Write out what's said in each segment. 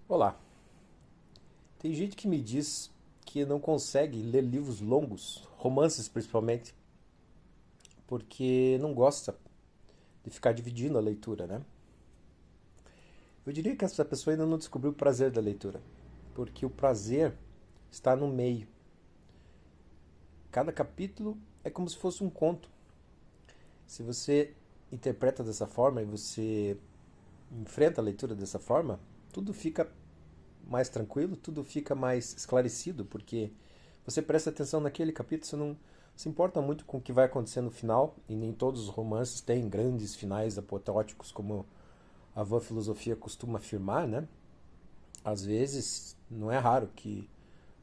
Olá, tem gente que me diz que não consegue ler livros longos, romances principalmente, porque não gosta de ficar dividindo a leitura, né? Eu diria que essa pessoa ainda não descobriu o prazer da leitura, porque o prazer está no meio. Cada capítulo é como se fosse um conto. Se você interpreta dessa forma e você enfrenta a leitura dessa forma, tudo fica mais tranquilo, tudo fica mais esclarecido, porque você presta atenção naquele capítulo, você não se importa muito com o que vai acontecer no final, e nem todos os romances têm grandes finais apoteóticos, como a vã filosofia costuma afirmar, né? Às vezes, não é raro que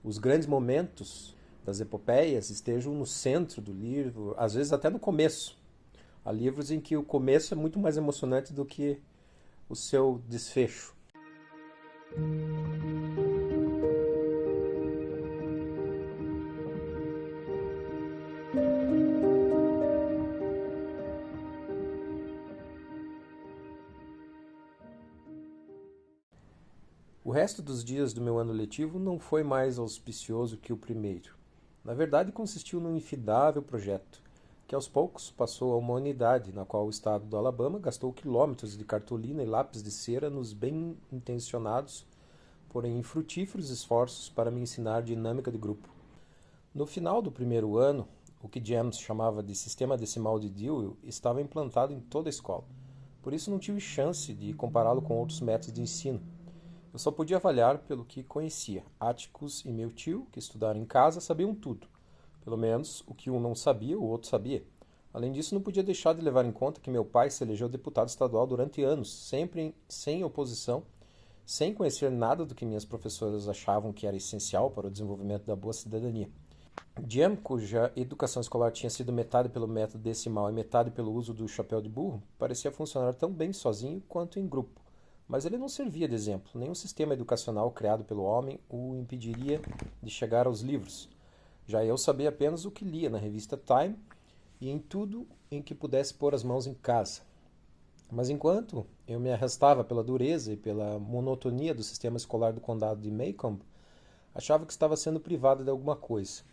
os grandes momentos das epopeias estejam no centro do livro, às vezes até no começo. Há livros em que o começo é muito mais emocionante do que o seu desfecho. O resto dos dias do meu ano letivo não foi mais auspicioso que o primeiro. Na verdade, consistiu num infidável projeto, que aos poucos passou a uma unidade na qual o estado do Alabama gastou quilômetros de cartolina e lápis de cera nos bem intencionados, porém infrutíferos esforços para me ensinar dinâmica de grupo. No final do primeiro ano, o que James chamava de sistema decimal de Dewey estava implantado em toda a escola. Por isso não tive chance de compará-lo com outros métodos de ensino. Eu só podia avaliar pelo que conhecia. Atticus e meu tio, que estudaram em casa, sabiam tudo. Pelo menos o que um não sabia, o outro sabia. Além disso, não podia deixar de levar em conta que meu pai se elegeu deputado estadual durante anos, sempre sem oposição, sem conhecer nada do que minhas professoras achavam que era essencial para o desenvolvimento da boa cidadania. Jam, cuja educação escolar tinha sido metade pelo método decimal e metade pelo uso do chapéu de burro, parecia funcionar tão bem sozinho quanto em grupo. Mas ele não servia de exemplo. Nenhum sistema educacional criado pelo homem o impediria de chegar aos livros. Já eu sabia apenas o que lia na revista Time e em tudo em que pudesse pôr as mãos em casa. Mas enquanto eu me arrastava pela dureza e pela monotonia do sistema escolar do condado de Macomb, achava que estava sendo privado de alguma coisa.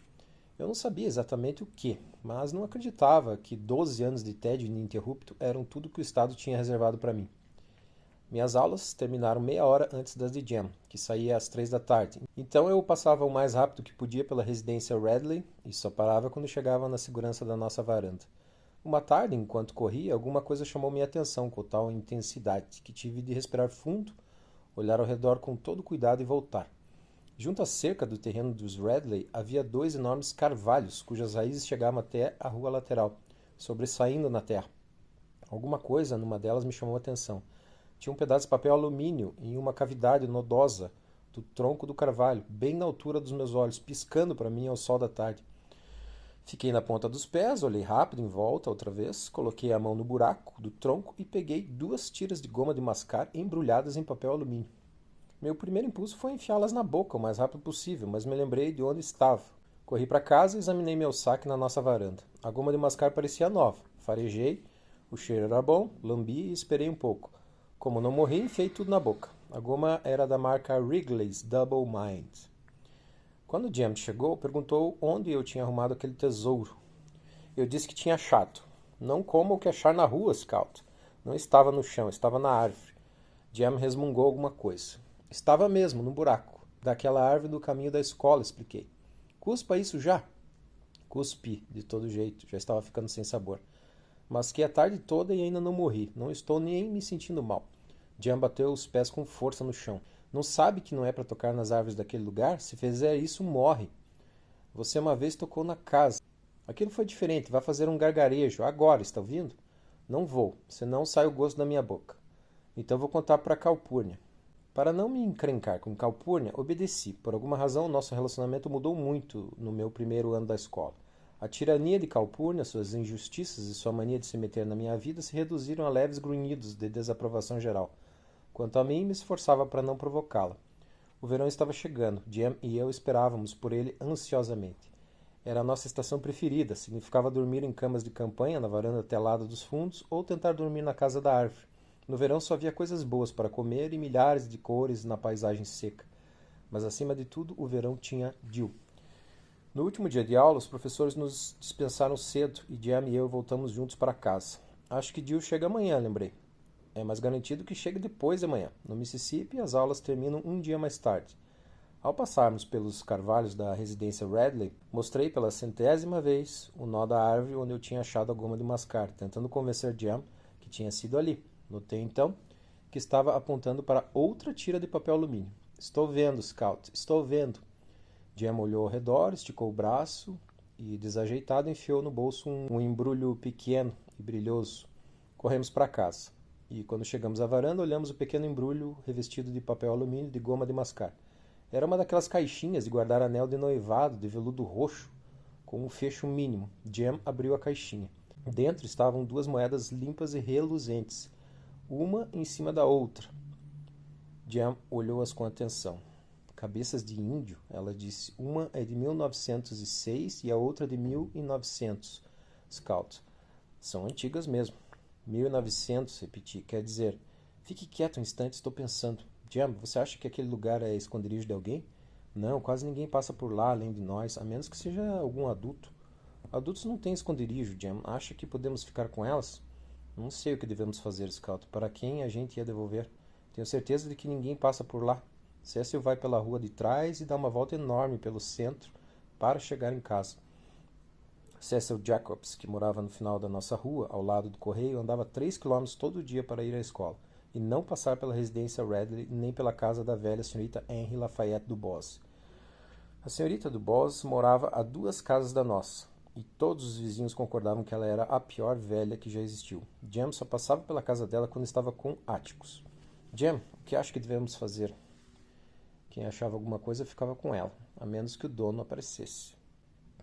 Eu não sabia exatamente o que, mas não acreditava que 12 anos de tédio ininterrupto eram tudo que o Estado tinha reservado para mim. Minhas aulas terminaram meia hora antes das de Jam, que saía às 3 da tarde. Então eu passava o mais rápido que podia pela residência Radley e só parava quando chegava na segurança da nossa varanda. Uma tarde, enquanto corria, alguma coisa chamou minha atenção com tal intensidade que tive de respirar fundo, olhar ao redor com todo cuidado e voltar. Junto à cerca do terreno dos Radley havia dois enormes carvalhos cujas raízes chegavam até a rua lateral, sobressaindo na terra. Alguma coisa numa delas me chamou a atenção. Tinha um pedaço de papel alumínio em uma cavidade nodosa do tronco do carvalho, bem na altura dos meus olhos, piscando para mim ao sol da tarde. Fiquei na ponta dos pés, olhei rápido em volta outra vez, coloquei a mão no buraco do tronco e peguei 2 tiras de goma de mascar embrulhadas em papel alumínio. Meu primeiro impulso foi enfiá-las na boca o mais rápido possível, mas me lembrei de onde estava. Corri para casa e examinei meu saque na nossa varanda. A goma de mascar parecia nova. Farejei, o cheiro era bom, lambi e esperei um pouco. Como não morri, enfiei tudo na boca. A goma era da marca Wrigley's Double Mind. Quando James chegou, perguntou onde eu tinha arrumado aquele tesouro. Eu disse que tinha achado. Não como o que achar na rua, Scout. Não estava no chão, estava na árvore. James resmungou alguma coisa. Estava mesmo, no buraco. Daquela árvore do caminho da escola, expliquei. Cuspa isso já. Cuspi, de todo jeito, já estava ficando sem sabor. Masquei a tarde toda e ainda não morri. Não estou nem me sentindo mal. Jan bateu os pés com força no chão. Não sabe que não é para tocar nas árvores daquele lugar? Se fizer isso, morre. Você uma vez tocou na casa. Aquilo foi diferente. Vai fazer um gargarejo. Agora, está ouvindo? Não vou, senão sai o gosto da minha boca. Então vou contar para Calpurnia. Para não me encrencar com Calpurnia, obedeci. Por alguma razão, nosso relacionamento mudou muito no meu primeiro ano da escola. A tirania de Calpurnia, suas injustiças e sua mania de se meter na minha vida se reduziram a leves grunhidos de desaprovação geral. Quanto a mim, me esforçava para não provocá-la. O verão estava chegando. Jam e eu esperávamos por ele ansiosamente. Era a nossa estação preferida. Significava dormir em camas de campanha na varanda telada dos fundos ou tentar dormir na casa da árvore. No verão só havia coisas boas para comer e milhares de cores na paisagem seca. Mas acima de tudo, o verão tinha Jill. No último dia de aula, os professores nos dispensaram cedo e Jam e eu voltamos juntos para casa. Acho que Jill chega amanhã, lembrei. É mais garantido que chegue depois de amanhã. No Mississippi, as aulas terminam um dia mais tarde. Ao passarmos pelos carvalhos da residência Radley, mostrei pela 100ª vez o nó da árvore onde eu tinha achado a goma de mascar, tentando convencer Jam que tinha sido ali. Notei então que estava apontando para outra tira de papel alumínio. Estou vendo, Scout, estou vendo. Jam olhou ao redor, esticou o braço e, desajeitado, enfiou no bolso um embrulho pequeno e brilhoso. Corremos para casa. E, quando chegamos à varanda, olhamos o pequeno embrulho revestido de papel alumínio de goma de mascar. Era uma daquelas caixinhas de guardar anel de noivado de veludo roxo, com um fecho mínimo. Jam abriu a caixinha. Dentro estavam 2 moedas limpas e reluzentes, uma em cima da outra. Jam olhou-as com atenção. Cabeças de índio, ela disse. Uma é de 1906 e a outra de 1900. Scout. São antigas mesmo. 1900, repeti. Quer dizer, fique quieto um instante, estou pensando. Jam, você acha que aquele lugar é esconderijo de alguém? Não, quase ninguém passa por lá além de nós, a menos que seja algum adulto. Adultos não têm esconderijo, Jam. Acha que podemos ficar com elas? Não sei o que devemos fazer, Scout. Para quem a gente ia devolver? Tenho certeza de que ninguém passa por lá. Cecil vai pela rua de trás e dá uma volta enorme pelo centro para chegar em casa. Cecil Jacobs, que morava no final da nossa rua, ao lado do correio, andava 3 quilômetros todo dia para ir à escola e não passar pela residência Radley nem pela casa da velha senhorita Henry Lafayette Dubois. A senhorita Dubois morava a 2 casas da nossa, e todos os vizinhos concordavam que ela era a pior velha que já existiu. Jam só passava pela casa dela quando estava com Atticus. Jam, o que acha que devemos fazer? Quem achava alguma coisa ficava com ela, a menos que o dono aparecesse.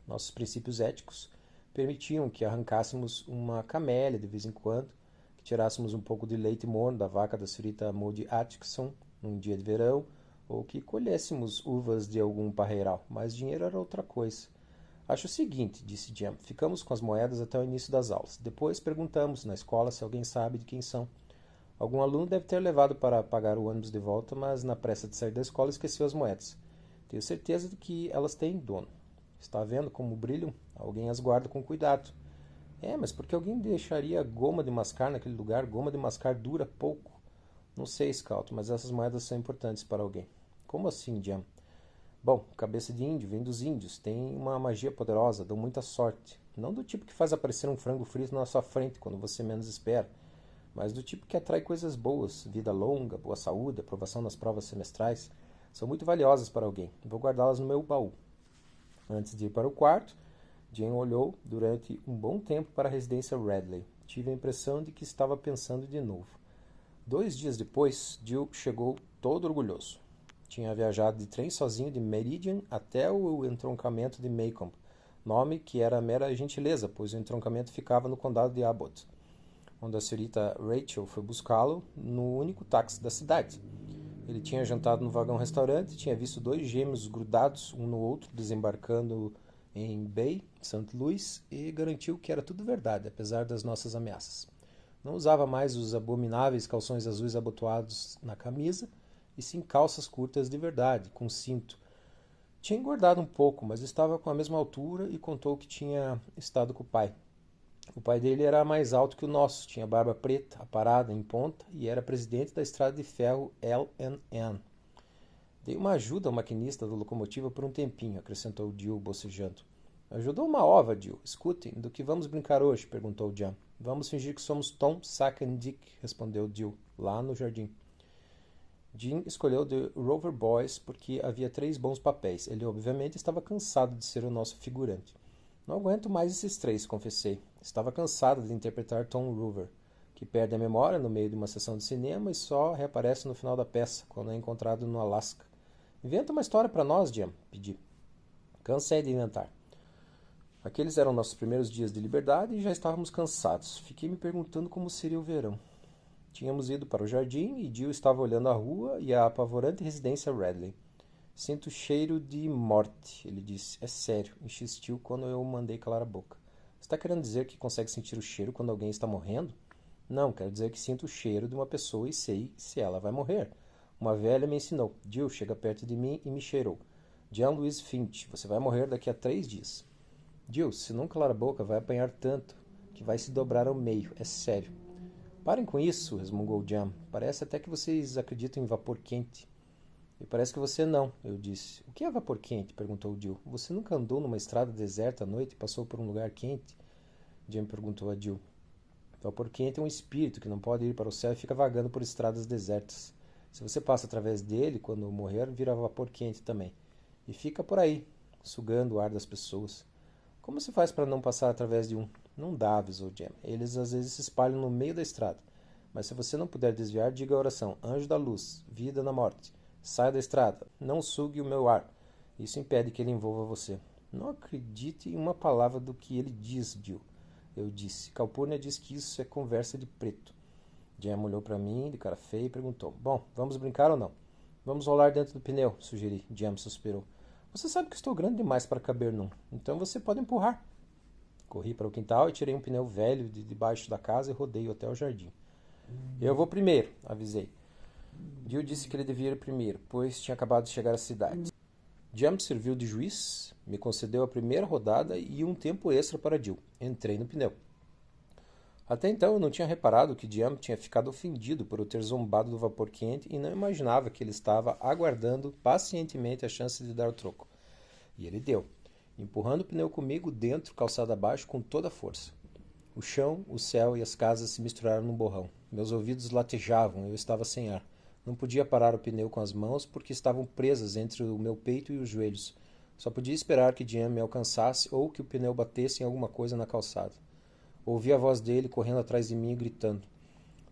Nossos princípios éticos permitiam que arrancássemos uma camélia de vez em quando, que tirássemos um pouco de leite morno da vaca da senhorita Maud Atkinson num dia de verão, ou que colhêssemos uvas de algum parreiral, mas dinheiro era outra coisa. Acho o seguinte, disse Jam, ficamos com as moedas até o início das aulas. Depois perguntamos na escola se alguém sabe de quem são. Algum aluno deve ter levado para pagar o ônibus de volta, mas na pressa de sair da escola esqueceu as moedas. Tenho certeza de que elas têm dono. Está vendo como brilham? Alguém as guarda com cuidado. Mas por que alguém deixaria goma de mascar naquele lugar? Goma de mascar dura pouco. Não sei, Scout, mas essas moedas são importantes para alguém. Como assim, Jam? Bom, cabeça de índio vem dos índios. Tem uma magia poderosa, dão muita sorte. Não do tipo que faz aparecer um frango frito na sua frente quando você menos espera, mas do tipo que atrai coisas boas, vida longa, boa saúde, aprovação nas provas semestrais. São muito valiosas para alguém. Vou guardá-las no meu baú. Antes de ir para o quarto, Jane olhou durante um bom tempo para a residência Radley. Tive a impressão de que estava pensando de novo. 2 dias depois, Jill chegou todo orgulhoso. Tinha viajado de trem sozinho de Meridian até o entroncamento de Maycomb, nome que era mera gentileza, pois o entroncamento ficava no condado de Abbott, onde a senhorita Rachel foi buscá-lo no único táxi da cidade. Ele tinha jantado no vagão-restaurante, tinha visto 2 gêmeos grudados um no outro, desembarcando em Bay, St. Louis, e garantiu que era tudo verdade, apesar das nossas ameaças. Não usava mais os abomináveis calções azuis abotoados na camisa, e sim calças curtas de verdade, com cinto. Tinha engordado um pouco, mas estava com a mesma altura e contou que tinha estado com o pai. O pai dele era mais alto que o nosso, tinha barba preta, aparada, em ponta, e era presidente da estrada de ferro L&N. Dei uma ajuda ao maquinista da locomotiva por um tempinho, acrescentou Jill, bocejando. Ajudou uma ova, Jill. Escutem, do que vamos brincar hoje? Perguntou Jam. Vamos fingir que somos Tom, Sack e Dick, respondeu Jill, lá no jardim. Jim escolheu The Rover Boys porque havia 3 bons papéis. Ele obviamente estava cansado de ser o nosso figurante. Não aguento mais esses 3, confessei. Estava cansado de interpretar Tom Rover, que perde a memória no meio de uma sessão de cinema e só reaparece no final da peça, quando é encontrado no Alasca. Inventa uma história para nós, Jim, pedi. Cansei de inventar. Aqueles eram nossos primeiros dias de liberdade e já estávamos cansados. Fiquei me perguntando como seria o verão. Tínhamos ido para o jardim e Jill estava olhando a rua e a apavorante residência Radley. Sinto cheiro de morte, ele disse. É sério, insistiu quando eu mandei calar a boca. Está querendo dizer que consegue sentir o cheiro quando alguém está morrendo? Não, quero dizer que sinto o cheiro de uma pessoa e sei se ela vai morrer. Uma velha me ensinou. Jill chega perto de mim e me cheirou. John Louis Finch, você vai morrer daqui a 3 dias. Jill, se não calar a boca, vai apanhar tanto que vai se dobrar ao meio. É sério. Parem com isso, resmungou Jam. Parece até que vocês acreditam em vapor quente. E parece que você não, eu disse. O que é vapor quente? Perguntou Jill. Você nunca andou numa estrada deserta à noite e passou por um lugar quente? Jam perguntou a Jill. Vapor quente é um espírito que não pode ir para o céu e fica vagando por estradas desertas. Se você passa através dele, quando morrer, vira vapor quente também. E fica por aí, sugando o ar das pessoas. Como se faz para não passar através de um? Não dá, avisou Jam. Eles às vezes se espalham no meio da estrada. Mas se você não puder desviar, diga a oração. Anjo da luz, vida na morte. Saia da estrada. Não sugue o meu ar. Isso impede que ele envolva você. Não acredite em uma palavra do que ele diz, Jill. Eu disse. Calpurnia diz que isso é conversa de preto. Jam olhou para mim, de cara feia, e perguntou. Bom, vamos brincar ou não? Vamos rolar dentro do pneu, sugeri. Jam suspirou. Você sabe que estou grande demais para caber num. Então você pode empurrar. Corri para o quintal e tirei um pneu velho de debaixo da casa e rodei até o jardim. Eu vou primeiro, avisei. Jill disse que ele devia ir primeiro, pois tinha acabado de chegar à cidade. Jam serviu de juiz, me concedeu a primeira rodada e um tempo extra para Jill. Entrei no pneu. Até então eu não tinha reparado que Jam tinha ficado ofendido por eu ter zombado do vapor quente e não imaginava que ele estava aguardando pacientemente a chance de dar o troco. E ele deu, empurrando o pneu comigo dentro, calçada abaixo, com toda a força. O chão, o céu e as casas se misturaram num borrão. Meus ouvidos latejavam, eu estava sem ar. Não podia parar o pneu com as mãos porque estavam presas entre o meu peito e os joelhos. Só podia esperar que Jam me alcançasse ou que o pneu batesse em alguma coisa na calçada. Ouvi a voz dele correndo atrás de mim e gritando.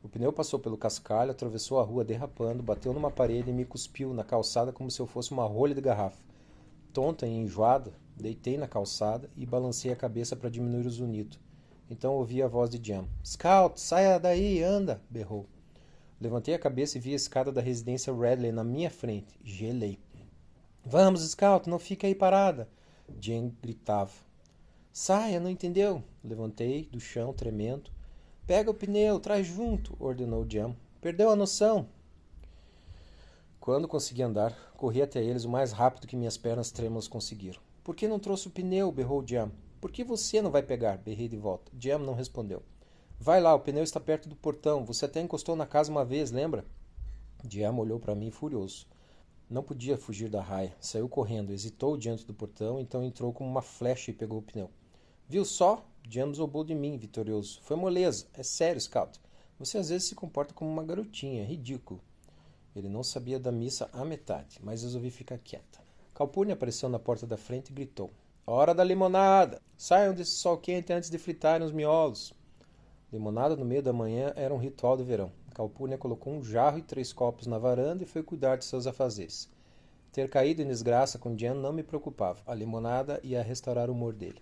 O pneu passou pelo cascalho, atravessou a rua derrapando, bateu numa parede e me cuspiu na calçada como se eu fosse uma rolha de garrafa. Tonta e enjoada, deitei na calçada e balancei a cabeça para diminuir o zunido. Então ouvi a voz de Jam. Scout, saia daí, anda! Berrou. Levantei a cabeça e vi a escada da residência Radley na minha frente. Gelei. Vamos, Scout, não fique aí parada! Jam gritava. Saia, não entendeu? Levantei do chão, tremendo. Pega o pneu, traz junto, ordenou Jam. Perdeu a noção. Quando consegui andar, corri até eles o mais rápido que minhas pernas trêmulas conseguiram. Por que não trouxe o pneu? Berrou Jam. Por que você não vai pegar? Berrei de volta. Jam não respondeu. Vai lá, o pneu está perto do portão. Você até encostou na casa uma vez, lembra? Jam olhou para mim furioso. Não podia fugir da raia. Saiu correndo, hesitou diante do portão, então entrou como uma flecha e pegou o pneu. Viu só? Jam zombou de mim, vitorioso. Foi moleza. É sério, Scout. Você às vezes se comporta como uma garotinha. É ridículo. Ele não sabia da missa à metade, mas resolvi ficar quieta. Calpurnia apareceu na porta da frente e gritou. Hora da limonada! Saiam desse sol quente antes de fritarem os miolos. Limonada no meio da manhã era um ritual de verão. Calpurnia colocou um jarro e 3 copos na varanda e foi cuidar de seus afazeres. Ter caído em desgraça com Jam não me preocupava. A limonada ia restaurar o humor dele.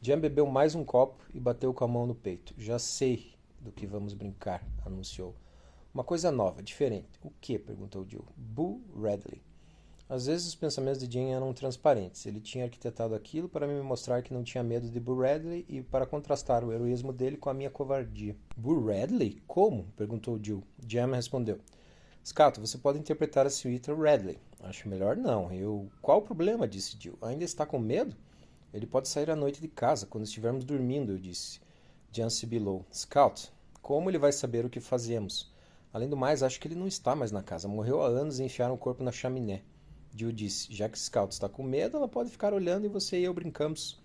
Jam bebeu mais um copo e bateu com a mão no peito. Já sei do que vamos brincar, anunciou. Uma coisa nova, diferente. O que? Perguntou Jill. Boo Radley. Às vezes os pensamentos de Jim eram transparentes. Ele tinha arquitetado aquilo para me mostrar que não tinha medo de Boo Radley e para contrastar o heroísmo dele com a minha covardia. Boo Radley? Como? Perguntou Jill. Jam respondeu. Scato, você pode interpretar a senhorita Radley. Acho melhor não. Qual o problema? Disse Jill. Ainda está com medo? Ele pode sair à noite de casa, quando estivermos dormindo, eu disse. Jam sibilou. Scout, como ele vai saber o que fazemos? Além do mais, acho que ele não está mais na casa. Morreu há anos e enfiaram o corpo na chaminé. Jill disse, já que Scout está com medo, ela pode ficar olhando e você e eu brincamos.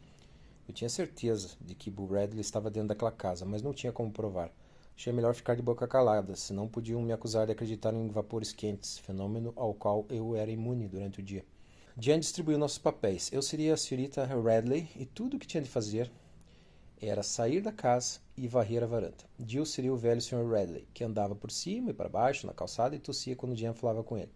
Eu tinha certeza de que Boo Radley estava dentro daquela casa, mas não tinha como provar. Achei melhor ficar de boca calada, senão podiam me acusar de acreditar em vapores quentes, fenômeno ao qual eu era imune durante o dia. Jan distribuiu nossos papéis. Eu seria a senhorita Radley e tudo o que tinha de fazer era sair da casa e varrer a varanda. Jill seria o velho Sr. Radley, que andava por cima e para baixo na calçada e tossia quando Jam falava com ele.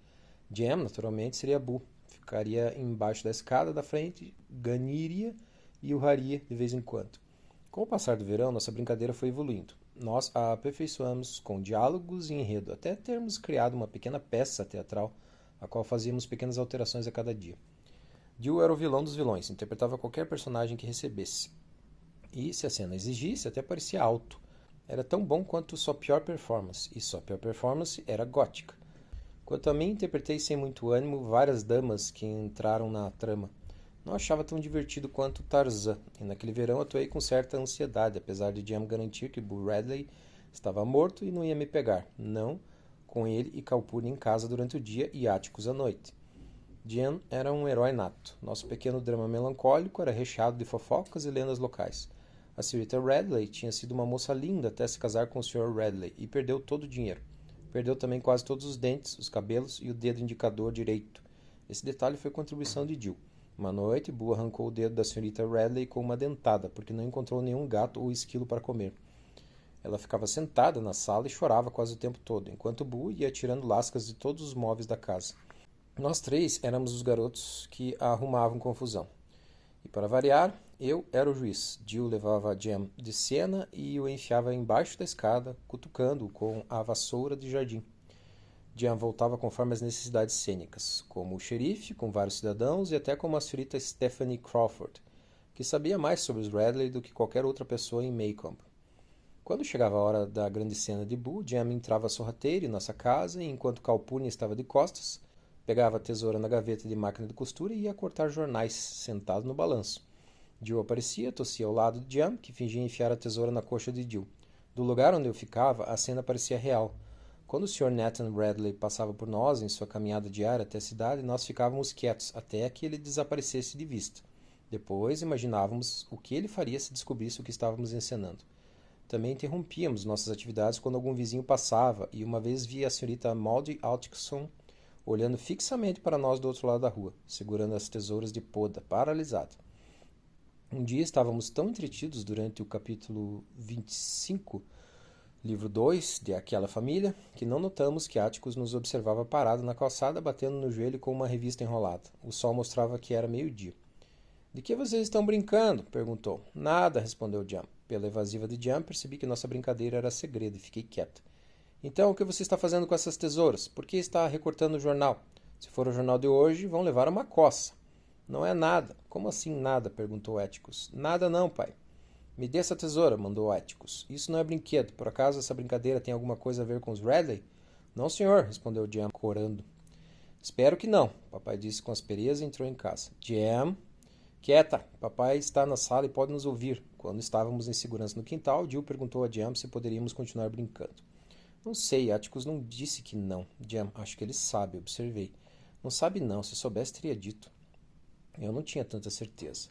Jam, naturalmente, seria Boo. Ficaria embaixo da escada da frente, ganiria e urraria de vez em quando. Com o passar do verão, nossa brincadeira foi evoluindo. Nós a aperfeiçoamos com diálogos e enredo, até termos criado uma pequena peça teatral, a qual fazíamos pequenas alterações a cada dia. Jill era o vilão dos vilões, interpretava qualquer personagem que recebesse. E, se a cena exigisse, até parecia alto. era tão bom quanto sua pior performance, e sua pior performance era gótica. Quanto a mim, interpretei sem muito ânimo várias damas que entraram na trama. Não achava tão divertido quanto Tarzan, e naquele verão atuei com certa ansiedade, apesar de Jam garantir que Boo Radley estava morto e não ia me pegar. Não, com ele e Calpurnia em casa durante o dia e Atticus à noite. Jam era um herói nato. Nosso pequeno drama melancólico era recheado de fofocas e lendas locais. A senhorita Radley tinha sido uma moça linda até se casar com o Sr. Radley e perdeu todo o dinheiro. Perdeu também quase todos os dentes, os cabelos e o dedo indicador direito. Esse detalhe foi contribuição de Jill. Uma noite, Boo arrancou o dedo da senhorita Radley com uma dentada, porque não encontrou nenhum gato ou esquilo para comer. Ela ficava sentada na sala e chorava quase o tempo todo, enquanto Boo ia tirando lascas de todos os móveis da casa. Nós três éramos os garotos que arrumavam confusão. E para variar, eu era o juiz. Jill levava Jam de cena e o enfiava embaixo da escada, cutucando-o com a vassoura de jardim. Jam voltava conforme as necessidades cênicas, como o xerife, com vários cidadãos e até como a senhorita Stephanie Crawford, que sabia mais sobre os Radley do que qualquer outra pessoa em Maycomb. Quando chegava a hora da grande cena de Boo, Jam entrava sorrateiro em nossa casa e, enquanto Calpurnia estava de costas, pegava a tesoura na gaveta de máquina de costura e ia cortar jornais, sentado no balanço. Jill aparecia, tossia ao lado de Jam, que fingia enfiar a tesoura na coxa de Jill. Do lugar onde eu ficava, a cena parecia real. Quando o Sr. Nathan Radley passava por nós em sua caminhada diária até a cidade, nós ficávamos quietos até que ele desaparecesse de vista. Depois, imaginávamos o que ele faria se descobrisse o que estávamos encenando. Também interrompíamos nossas atividades quando algum vizinho passava, e uma vez vi a senhorita Maudie Atkinson olhando fixamente para nós do outro lado da rua, segurando as tesouras de poda, paralisada. Um dia estávamos tão entretidos durante o capítulo 25, livro 2, de Aquela Família, que não notamos que Atticus nos observava parado na calçada, batendo no joelho com uma revista enrolada. O sol mostrava que era meio-dia. "De que vocês estão brincando?" perguntou. "Nada", respondeu Jam. Pela evasiva de Jam, percebi que nossa brincadeira era segredo e fiquei quieto. "Então, o que você está fazendo com essas tesouras? Por que está recortando o jornal? Se for o jornal de hoje, vão levar uma coça." "Não é nada." "Como assim nada?" perguntou Atticus. "Nada não, pai." "Me dê essa tesoura", mandou Atticus. "Isso não é brinquedo. Por acaso essa brincadeira tem alguma coisa a ver com os Radley?" "Não, senhor", respondeu Jam, corando. "Espero que não", papai disse com aspereza e entrou em casa. "Jam, quieta, papai está na sala e pode nos ouvir." Quando estávamos em segurança no quintal, Jill perguntou a Jam se poderíamos continuar brincando. "Não sei, Atticus não disse que não." "Jam, acho que ele sabe", observei. "Não sabe não, se soubesse teria dito." Eu não tinha tanta certeza.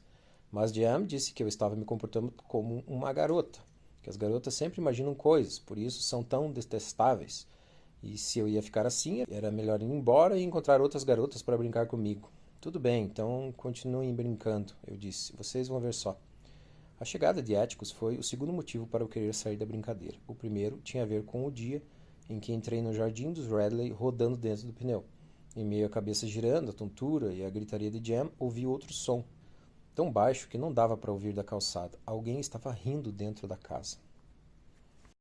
Mas Jam disse que eu estava me comportando como uma garota, que as garotas sempre imaginam coisas, por isso são tão detestáveis. E se eu ia ficar assim, era melhor ir embora e encontrar outras garotas para brincar comigo. "Tudo bem, então continuem brincando", eu disse. "Vocês vão ver só." A chegada de Atticus foi o segundo motivo para eu querer sair da brincadeira. O primeiro tinha a ver com o dia em que entrei no jardim dos Radley rodando dentro do pneu. Em meio à cabeça girando, a tontura e a gritaria de Jam, ouvi outro som, tão baixo que não dava para ouvir da calçada. Alguém estava rindo dentro da casa.